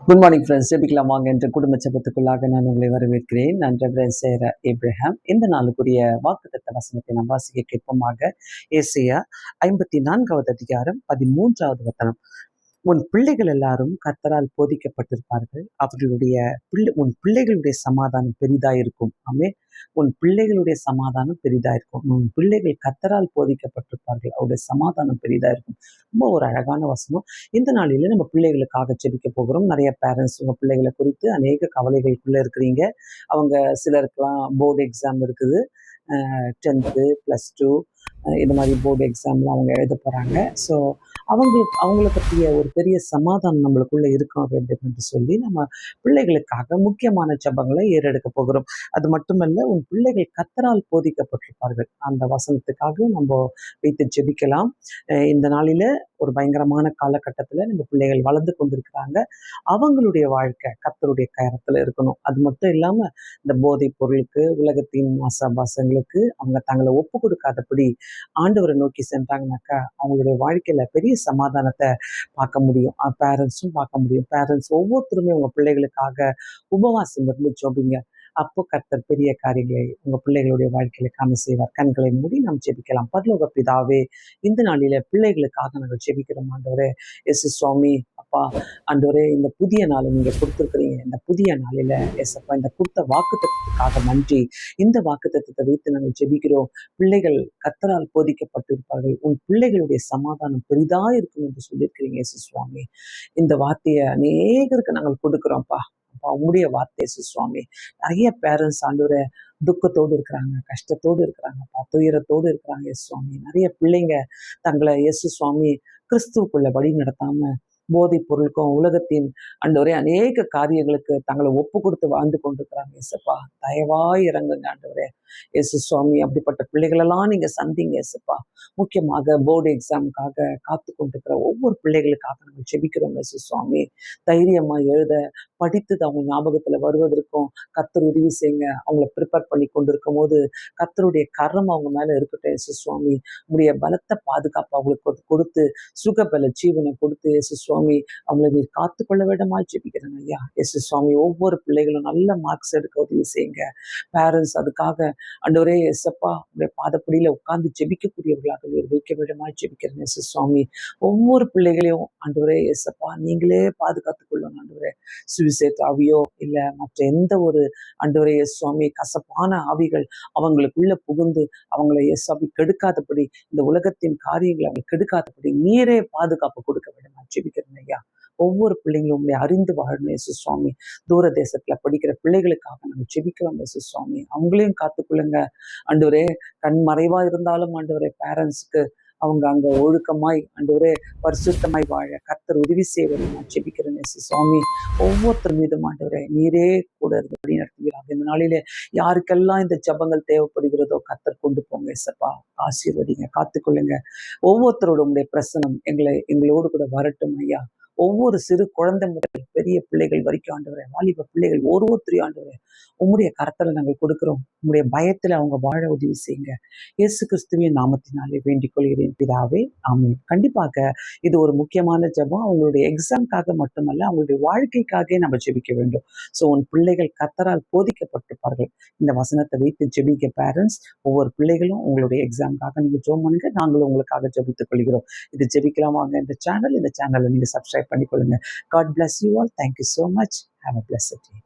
Good morning friends. ஜெபிக்கலாம் வாங்க என்ற குடும்ப ஜெபத்துக்குள்ளாக நான் உங்களை வரவேற்கிறேன். நான் ரெவரண்ட் சேர ஏப்ரஹாம். இந்த நாளுக்குரிய வாக்குத்தத்த வசனத்தை நாம் வாசிக்க கேட்போமாக. ஏசாயா 54வது அதிகாரம் 13வது வசனம். உன் பிள்ளைகள் எல்லாரும் கர்த்தரால் போதிக்கப்பட்டிருப்பார்கள். உன் பிள்ளைகளுடைய சமாதானம் பெரிதாயிருக்கும். ஆமே, உன் பிள்ளைகளுடைய சமாதானம் பெரிதாயிருக்கும். உன் பிள்ளைகள் கர்த்தரால் போதிக்கப்பட்டிருப்பார்கள், அவருடைய சமாதானம் பெரிதாயிருக்கும். ரொம்ப ஒரு அழகான வசனம். இந்த நாளில நம்ம பிள்ளைகளுக்காக ஜெபிக்க போகிறோம். நிறைய பேரண்ட்ஸ் உங்க பிள்ளைகளை குறித்து அநேக கவலைகளுக்குள்ள இருக்கிறீங்க. அவங்க சிலருக்கெல்லாம் போர்டு எக்ஸாம் இருக்குது. 10th +2 இந்த மாதிரி போர்டு எக்ஸாம்லாம் அவங்க எழுத போகிறாங்க. ஸோ அவங்கள பற்றிய ஒரு பெரிய சமாதானம் நம்மளுக்குள்ள இருக்க வேண்டும் என்று சொல்லி நம்ம பிள்ளைகளுக்காக முக்கியமான ஜெபங்களை ஏறெடுக்க போகிறோம். அது மட்டுமல்ல, உன் பிள்ளைகள் கர்த்தரால் போதிக்கப்பட்டிருப்பார்கள். அந்த வசனத்துக்காக நம்ம வைத்து ஜெபிக்கலாம். இந்த நாளில ஒரு பயங்கரமான காலகட்டத்தில் நம்ம பிள்ளைகள் வளர்ந்து கொண்டிருக்கிறாங்க. அவங்களுடைய வாழ்க்கை கர்த்தருடைய கரத்தில் இருக்கணும். அது மட்டும் இல்லாமல் இந்த போதைப் பொருளுக்கு, உலகத்தின் ஆசாபாசங்களுக்கு அவங்க தங்களை ஒப்பு கொடுக்காதபடி ஆண்டவரை நோக்கி சென்றாங்கனாக்கா அவங்களுடைய வாழ்க்கையில பெரிய சமாதானத்தை பார்க்க முடியும். பேரண்ட்ஸும் பார்க்க முடியும். பேரண்ட்ஸ் ஒவ்வொருத்தருமே உங்க பிள்ளைகளுக்காக உபவாசம் இருந்து ஜெபிங்க. அப்போ கர்த்தர் பெரிய காரியங்களை உங்க பிள்ளைகளுடைய வாழ்க்கையில காண செய்வார். கண்களை மூடி நாம் ஜெபிக்கலாம். பரலோக பிதாவே, இந்த நாளில பிள்ளைகளுக்காக நாங்கள் ஜெபிக்கிறோம். ஆண்டவரே எஸ் சுவாமி, அப்பா ஆண்டவரே, இந்த புதிய நாளை நீங்க கொடுத்துருக்கிறீங்க. இந்த புதிய நாளில எஸ்அப்பா, இந்த கொடுத்த வாக்குத்தத்தத்துக்காக நன்றி. இந்த வாக்குத்தத்தத்தை வைத்து நாங்கள் ஜெபிக்கிறோம். பிள்ளைகள் கர்த்தரால் போதிக்கப்பட்டிருப்பார்கள். உன் பிள்ளைகளுடைய சமாதானம் பெரிதா இருக்கும் என்று சொல்லியிருக்கிறீங்க எஸ் சுவாமி. இந்த வார்த்தையை அநேகருக்கு நாங்கள் கொடுக்குறோம்ப்பா. உங்களுடைய வார்த்தை சுவாமி. நிறைய பேரண்ட்ஸ் ஆண்டவரை துக்கத்தோடு இருக்கிறாங்க, கஷ்டத்தோடு இருக்கிறாங்கப்பா, துயரத்தோடு இருக்கிறாங்க எஸ் சுவாமி. நிறைய பிள்ளைங்க தங்களை எஸ் சுவாமி கிறிஸ்துவுக்குள்ள வழி நடத்தாம போதைப் பொருளுக்கும் உலகத்தின் ஆண்டவரே அநேக காரியங்களுக்கு தங்களை ஒப்பு கொடுத்து வாழ்ந்து கொண்டிருக்கிறாங்க. எஸ்ப்பா, தயவாய் இறங்குங்க ஆண்டவரே எஸ் சுவாமி. அப்படிப்பட்ட பிள்ளைகளெல்லாம் நீங்க சந்திங்க எஸ்ப்பா. முக்கியமாக போர்டு எக்ஸாமுக்காக காத்து கொண்டிருக்கிற ஒவ்வொரு பிள்ளைகளுக்காக நாங்கள் ஜெபிக்கிறோம் எஸ் சுவாமி. தைரியமா எழுத, படித்தது அவங்க ஞாபகத்துல வருவதற்கும் கர்த்தர் உதவி செய்யுங்க. அவங்கள ப்ரிப்பேர் பண்ணி கொண்டிருக்கும் போது கர்த்தருடைய கரம் அவங்க மேல இருக்கட்டும் எஸ் சுவாமி. உங்களுடைய பலத்த பாதுகாப்பு அவங்களுக்கு கொடுத்து சுகபல ஜீவனை கொடுத்து எஸ் சுவாமி அவங்களை நீர் காத்துக்கொள்ள வேண்டுமா ஜெபிக்கிறேன் ஐயா. எஸ் சுவாமி, ஒவ்வொரு பிள்ளைகளும் நல்ல மார்க்ஸ் எடுக்க உதவி செய்யுங்க. பேரண்ட்ஸ் அதுக்காக ஆண்டவரே எஸ்அப்பா உடைய பாதப்படியில உட்கார்ந்து ஜெபிக்கக்கூடியவர்களாக நீர் வைக்க வேண்டுமா ஜெபிக்கிறேன் எஸ் சுவாமி. ஒவ்வொரு பிள்ளைகளையும் ஆண்டவரே எஸ்அப்பா நீங்களே பாதுகாத்துக் கொள்ளணும் ஆண்டவரே. சுவிசேஷ ஆவியோ இல்ல மற்ற எந்த ஒரு ஆண்டவரே எஸ் சுவாமி கசப்பான ஆவிகள் அவங்களுக்குள்ள புகுந்து அவங்களை எஸ் சுவாமி கெடுக்காதபடி, இந்த உலகத்தின் காரியங்களை அவங்க கெடுக்காதபடி நீரே பாதுகாப்பு கொடுக்க வேண்டுமா ஜெபிக்கிறேன் ஐயா. ஒவ்வொரு பிள்ளைங்களும் உங்களை அறிந்து வாழணும் எஸ் சுவாமி. தூர தேசத்துல படிக்கிற பிள்ளைகளுக்காக நாங்கள் ஜெபிக்கிறோம் எஸ் சுவாமி. அவங்களையும் காத்துக்கொள்ளுங்க ஆண்டவரே. கண் மறைவா இருந்தாலும் ஆண்டவரே பேரண்ட்ஸுக்கு அவங்க அங்க ஒழுக்கமாய் ஆண்டவரே பரிசுத்தமாய் வாழ கர்த்தர் உதவி செய்வது நான் ஜெபிக்கிறேன் எஸ் சுவாமி. ஒவ்வொருத்தர் மீதும் ஆண்டவரே நீரே கூட இருந்து வழி நடத்துகிறாங்க. இந்த நாளிலே யாருக்கெல்லாம் இந்த ஜபங்கள் தேவைப்படுகிறதோ கர்த்தர் கொண்டு போங்க எஸ்ப்பா. ஆசீர்வதிங்க, காத்துக்கொள்ளுங்க. ஒவ்வொருத்தரோட உடைய பிரசனம் எங்களோடு கூட வரட்டும் ஐயா. ஒவ்வொரு சிறு குழந்தை முதல் பெரிய பிள்ளைகள் வரைக்கும் ஆண்டவரே, வாலிப பிள்ளைகள் ஒருத்தரையும் ஆண்டவரே உம்முடைய கரத்துல நாங்கள் கொடுக்கிறோம். உம்முடைய பயத்துல அவங்க வாழ உதவி செய்யுங்க. இயேசு கிறிஸ்துவின் நாமத்தினாலே வேண்டிக் கொள்கிறேன் பிதாவே, ஆமென். கண்டிப்பாக இது ஒரு முக்கியமான ஜெபம். அவங்களுடைய எக்ஸாம்காக மட்டுமல்ல, அவங்களுடைய வாழ்க்கைக்காக நம்ம ஜெபிக்க வேண்டும். ஸோ உன் பிள்ளைகள் கர்த்தரால் போதிக்கப்பட்டிருப்பார்கள். இந்த வசனத்தை வைத்து ஜெபிக்க பேரண்ட்ஸ், ஒவ்வொரு பிள்ளைகளும் உங்களுடைய எக்ஸாம்காக நீங்க ஜெபம் பண்ணுங்க. நாங்களும் உங்களுக்காக ஜெபித்துக் கொள்கிறோம். இது ஜெபிக்கலாம் வாங்க இந்த சேனலை நீங்க சப்ஸ்கிரைப் பண்ணிக்கொள்ளுங்க. God bless you all. Thank you so much. Have a blessed day.